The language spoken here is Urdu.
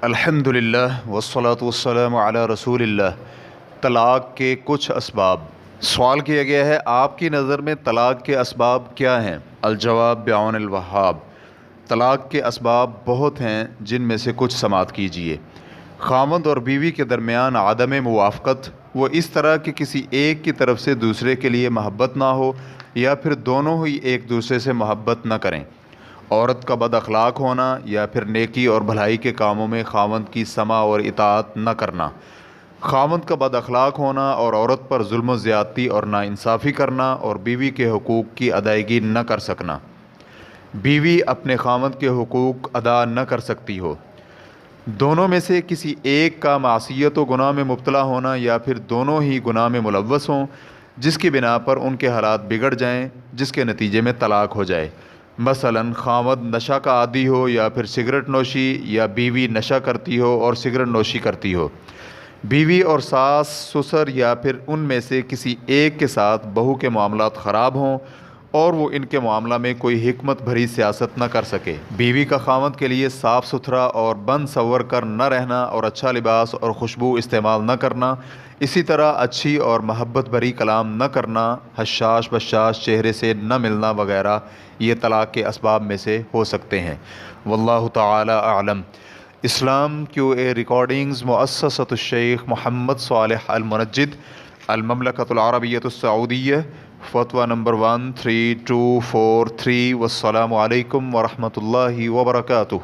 الحمدللہ والصلاۃ والسلام علی رسول اللہ۔ طلاق کے کچھ اسباب۔ سوال کیا گیا ہے، آپ کی نظر میں طلاق کے اسباب کیا ہیں؟ الجواب بعون الوہاب۔ طلاق کے اسباب بہت ہیں، جن میں سے کچھ سماعت کیجیے۔ خاوند اور بیوی کے درمیان عدم موافقت، وہ اس طرح کہ کسی ایک کی طرف سے دوسرے کے لیے محبت نہ ہو یا پھر دونوں ہی ایک دوسرے سے محبت نہ کریں۔ عورت کا بد اخلاق ہونا یا پھر نیکی اور بھلائی کے کاموں میں خاوند کی سماع اور اطاعت نہ کرنا۔ خاوند کا بد اخلاق ہونا اور عورت پر ظلم و زیادتی اور ناانصافی کرنا اور بیوی کے حقوق کی ادائیگی نہ کر سکنا۔ بیوی اپنے خاوند کے حقوق ادا نہ کر سکتی ہو۔ دونوں میں سے کسی ایک کا معصیت و گناہ میں مبتلا ہونا یا پھر دونوں ہی گناہ میں ملوث ہوں، جس کی بنا پر ان کے حالات بگڑ جائیں، جس کے نتیجے میں طلاق ہو جائے۔ مثلاً خاوند نشہ کا عادی ہو یا پھر سگریٹ نوشی، یا بیوی نشہ کرتی ہو اور سگریٹ نوشی کرتی ہو۔ بیوی اور ساس سسر یا پھر ان میں سے کسی ایک کے ساتھ بہو کے معاملات خراب ہوں اور وہ ان کے معاملہ میں کوئی حکمت بھری سیاست نہ کر سکے۔ بیوی کا خاوند کے لیے صاف ستھرا اور بند سنور کر نہ رہنا اور اچھا لباس اور خوشبو استعمال نہ کرنا، اسی طرح اچھی اور محبت بھری کلام نہ کرنا، حشاش بشاش چہرے سے نہ ملنا وغیرہ، یہ طلاق کے اسباب میں سے ہو سکتے ہیں۔ واللہ تعالی اعلم۔ اسلام کیو اے ریکارڈنگز، مؤسسۃ الشیخ محمد صالح المنجد، المملکۃ العربیۃ السعودیہ، فتویٰ نمبر 13243۔ والسلام علیکم ورحمۃ اللہ وبرکاتہ۔